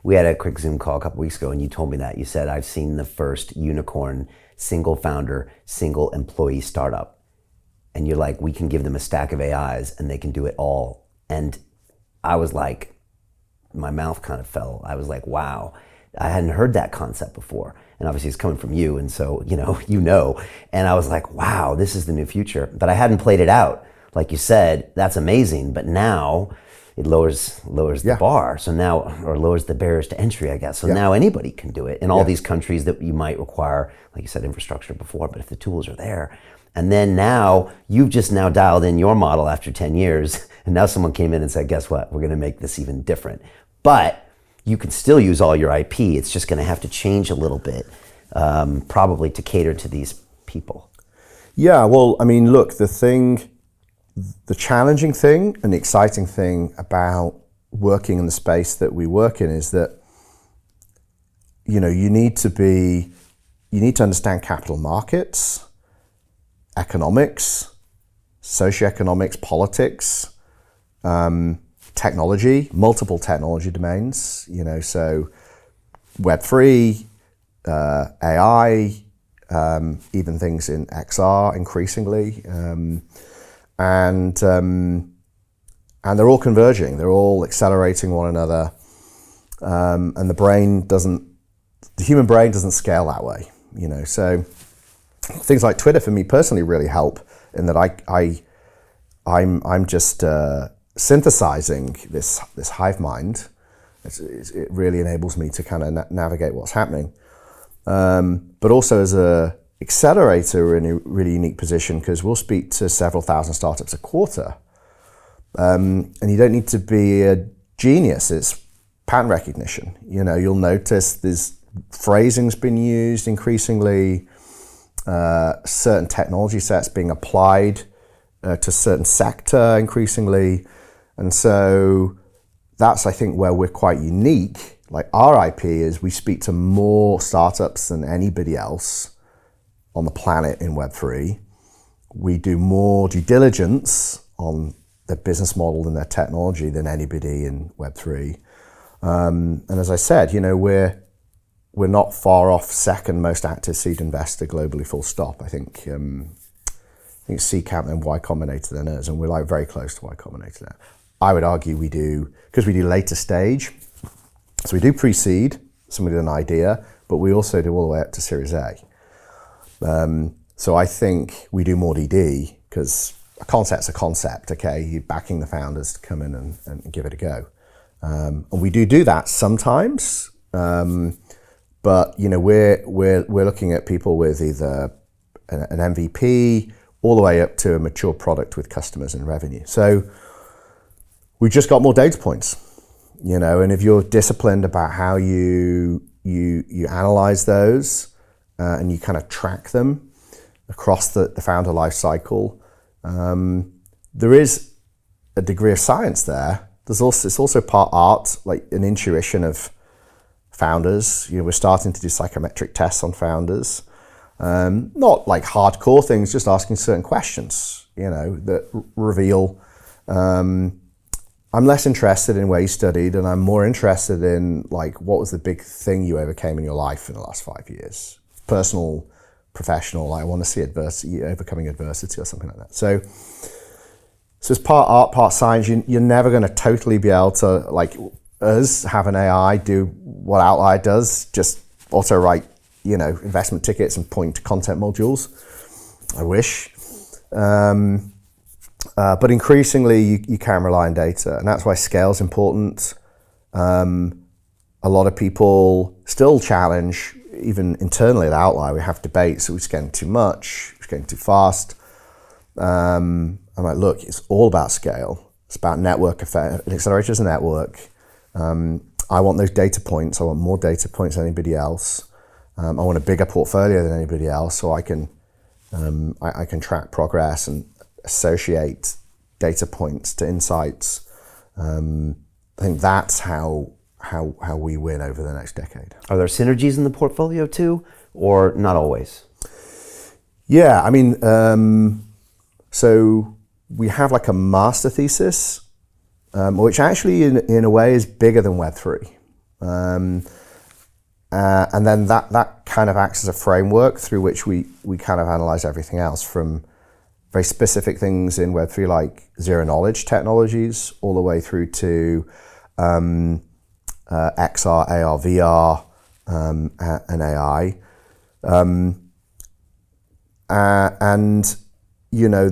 We had a quick Zoom call a couple weeks ago and you told me that. You said, I've seen the first unicorn, single founder, single employee startup. And you're like, we can give them a stack of AIs and they can do it all. And I was like, my mouth kind of fell. I was like, wow, I hadn't heard that concept before. And obviously it's coming from you. And so, and I was like, wow, this is the new future. But I hadn't played it out. Like you said, that's amazing. But now it lowers the bar. So now, or lowers the barriers to entry, I guess. So now anybody can do it in all these countries that you might require, like you said, infrastructure before, but if the tools are there. And then now you've just now dialed in your model after 10 years. And now someone came in and said, guess what? We're going to make this even different. But you can still use all your IP. It's just going to have to change a little bit, probably to cater to these people. Yeah, well, I mean, look, the challenging thing and the exciting thing about working in the space that we work in is that, you need to understand capital markets, economics, socioeconomics, politics, technology, multiple technology domains, so Web3, AI, even things in XR increasingly, and they're all converging. They're all accelerating one another, and the human brain doesn't scale that way. So things like Twitter for me personally really help in that I'm just synthesizing this hive mind. It really enables me to kind of navigate what's happening, but also as a accelerator, we're in a really unique position because we'll speak to several thousand startups a quarter. And you don't need to be a genius. It's pattern recognition. You'll notice there's phrasing's been used increasingly, certain technology sets being applied to a certain sector increasingly. And so that's, I think, where we're quite unique. Like our IP is we speak to more startups than anybody else on the planet in Web3. We do more due diligence on their business model and their technology than anybody in Web3. And as I said, we're not far off second most active seed investor globally, full stop. I think C Camp and Y Combinator than us, and we're like very close to Y Combinator now. I would argue because we do later stage. So we do pre-seed, somebody with an idea, but we also do all the way up to Series A. So I think we do more DD because a concept's a concept, okay? You're backing the founders to come in and give it a go. And we do that sometimes, but we're looking at people with either an MVP all the way up to a mature product with customers and revenue. So we've just got more data points, and if you're disciplined about how you analyze those, and you kind of track them across the founder life cycle, there is a degree of science there. It's also part art, like an intuition of founders. We're starting to do psychometric tests on founders, not like hardcore things, just asking certain questions, that reveal. I'm less interested in where you studied, and I'm more interested in like what was the big thing you overcame in your life in the last 5 years. Personal, professional, I want to see adversity, overcoming adversity or something like that. So it's part art, part science. You're never going to totally be able to, like us, have an AI do what Outlier does, just auto write, investment tickets and point to content modules. I wish. But increasingly you can rely on data, and that's why scale is important. A lot of people still challenge, even internally at Outlier, we have debates, so we're getting too much, we're getting too fast. I'm like, look, it's all about scale. It's about network effect. An accelerator is a network. I want those data points. I want more data points than anybody else. I want a bigger portfolio than anybody else, so I can track progress and associate data points to insights. I think that's how we win over the next decade. Are there synergies in the portfolio too, or not always? Yeah, I mean, so we have like a master thesis, which actually in a way is bigger than Web3. And then that kind of acts as a framework through which we kind of analyze everything else, from very specific things in Web3 like zero knowledge technologies all the way through to XR, AR, VR, and AI. And, you know,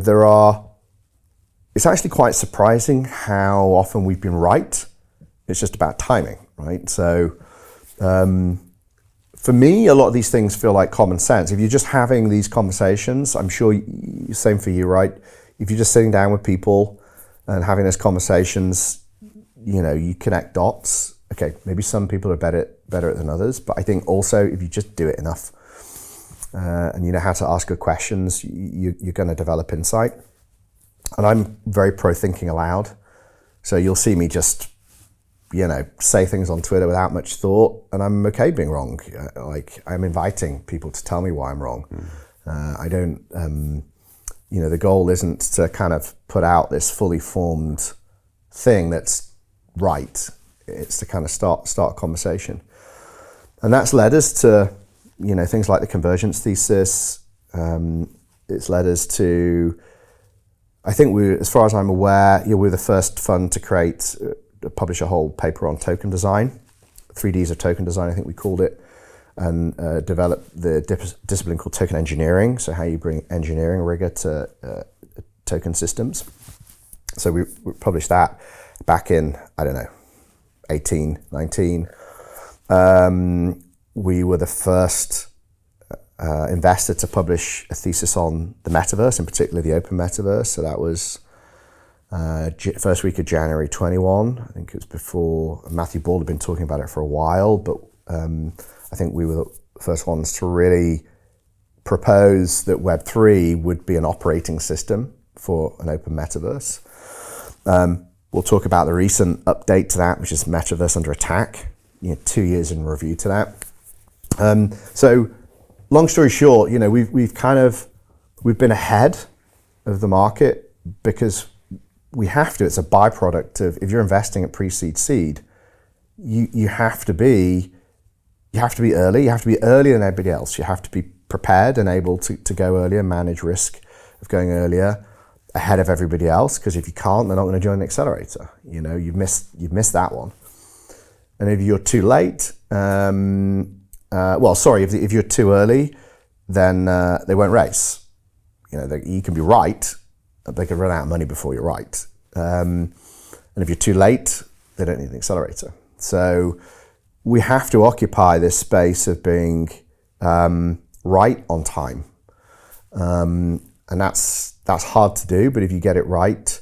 it's actually quite surprising how often we've been right. It's just about timing, right? So for me, a lot of these things feel like common sense. If you're just having these conversations, I'm sure, same for you, right? If you're just sitting down with people and having those conversations, you know, you connect dots. Okay, maybe some people are better at than others, but I think also if you just do it enough and you know how to ask good questions, you're going to develop insight. And I'm very pro thinking aloud. So you'll see me just, you know, say things on Twitter without much thought, and I'm okay being wrong. Like, I'm inviting people to tell me why I'm wrong. I don't, you know, the goal isn't to kind of put out this fully formed thing that's right. It's to kind of start a conversation. And that's led us to, you know, things like the convergence thesis. It's led us to, I think as far as I'm aware, we're the first fund to publish a whole paper on token design, 3Ds of token design, I think we called it, and develop the discipline called token engineering. So how you bring engineering rigor to token systems. So we published that back in, I don't know, 18, 19. We were the first investor to publish a thesis on the metaverse, in particular the open metaverse. So that was first week of January 21. I think it was before Matthew Ball had been talking about it for a while, but I think we were the first ones to really propose that Web3 would be an operating system for an open metaverse. We'll talk about the recent update to that, which is Metaverse Under Attack, 2 years in review to that. So long story short, we've been ahead of the market because we have to. It's a byproduct of, if you're investing at pre-seed seed, you have to be early. You have to be earlier than everybody else. You have to be prepared and able to go earlier, manage risk of going earlier ahead of everybody else, because if you can't, they're not going to join the accelerator. You've missed that one. And if you're too late, if you're too early, then they won't race. You can be right, but they could run out of money before you're right. And if you're too late, they don't need an accelerator. So we have to occupy this space of being right on time. And that's hard to do, but if you get it right,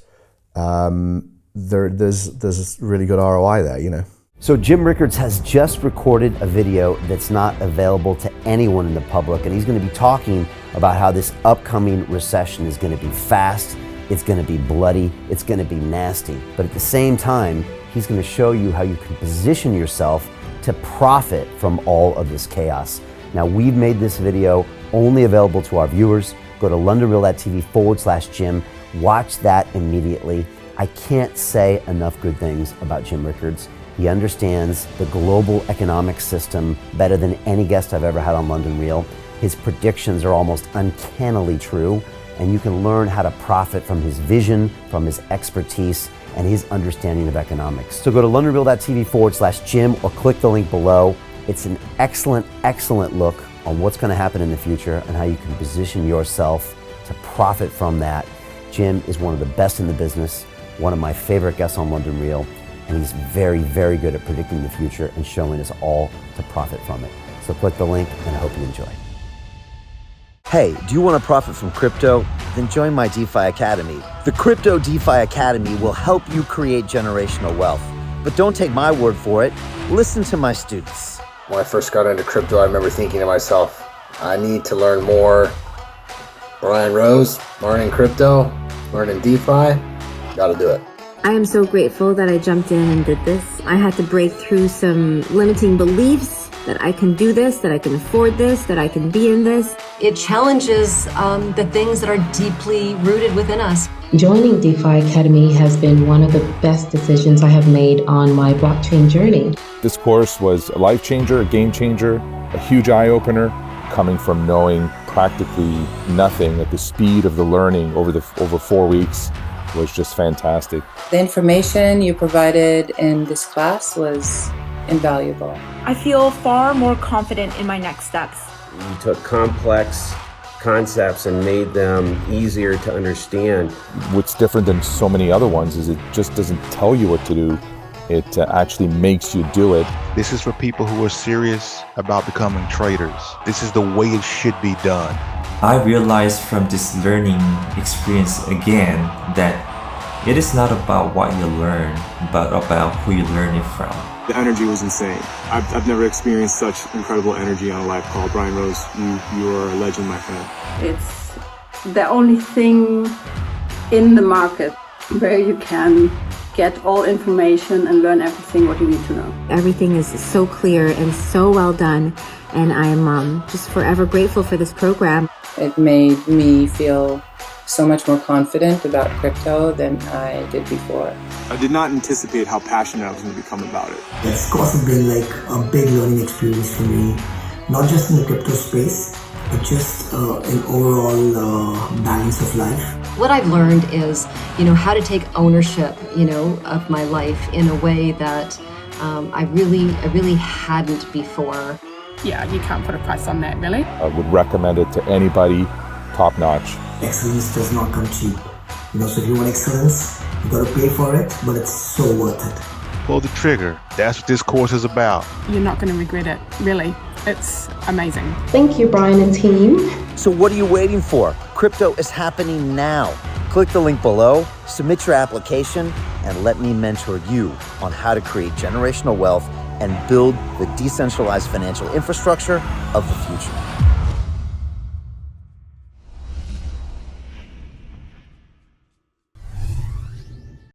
there's really good ROI there, So Jim Rickards has just recorded a video that's not available to anyone in the public, and he's going to be talking about how this upcoming recession is going to be fast, it's going to be bloody, it's going to be nasty. But at the same time, he's going to show you how you can position yourself to profit from all of this chaos. Now, we've made this video only available to our viewers. Go to londonreal.tv/Jim. Watch that immediately. I can't say enough good things about Jim Rickards. He understands the global economic system better than any guest I've ever had on London Real. His predictions are almost uncannily true, and you can learn how to profit from his vision, from his expertise, and his understanding of economics. So go to londonreal.tv/Jim or click the link below. It's an excellent, excellent look on what's going to happen in the future and how you can position yourself to profit from that. Jim is one of the best in the business, one of my favorite guests on London Real, and he's very, very good at predicting the future and showing us all to profit from it. So click the link, and I hope you enjoy. Hey, do you want to profit from crypto? Then join my DeFi Academy. The Crypto DeFi Academy will help you create generational wealth. But don't take my word for it. Listen to my students. When I first got into crypto, I remember thinking to myself, I need to learn more. Brian Rose, learning crypto, learning DeFi, gotta do it. I am so grateful that I jumped in and did this. I had to break through some limiting beliefs that I can do this, that I can afford this, that I can be in this. It challenges the things that are deeply rooted within us. Joining DeFi Academy has been one of the best decisions I have made on my blockchain journey. This course was a life changer, a game changer, a huge eye-opener, coming from knowing practically nothing at the speed of the learning over 4 weeks was just fantastic. The information you provided in this class was invaluable. I feel far more confident in my next steps. You took complex concepts and made them easier to understand. What's different than so many other ones is it just doesn't tell you what to do. It actually makes you do it. This is for people who are serious about becoming traders. This is the way it should be done. I realized from this learning experience again that it is not about what you learn, but about who you learn it from. The energy was insane. I've never experienced such incredible energy on a live call. Brian Rose, you are a legend, my friend. It's the only thing in the market where you can get all information and learn everything what you need to know. Everything is so clear and so well done, and I'm just forever grateful for this program. It made me feel so much more confident about crypto than I did before. I did not anticipate how passionate I was going to become about it. It's of course been like a big learning experience for me, not just in the crypto space, but just in overall balance of life. What I've learned is, how to take ownership, of my life in a way that I really hadn't before. Yeah, you can't put a price on that, really. I would recommend it to anybody, top notch. Excellence does not come cheap. So if you want excellence, you gotta pay for it, but it's so worth it. Pull the trigger. That's what this course is about. You're not going to regret it, really. It's amazing. Thank you, Brian and team. So what are you waiting for? Crypto is happening now. Click the link below, submit your application, and let me mentor you on how to create generational wealth and build the decentralized financial infrastructure of the future.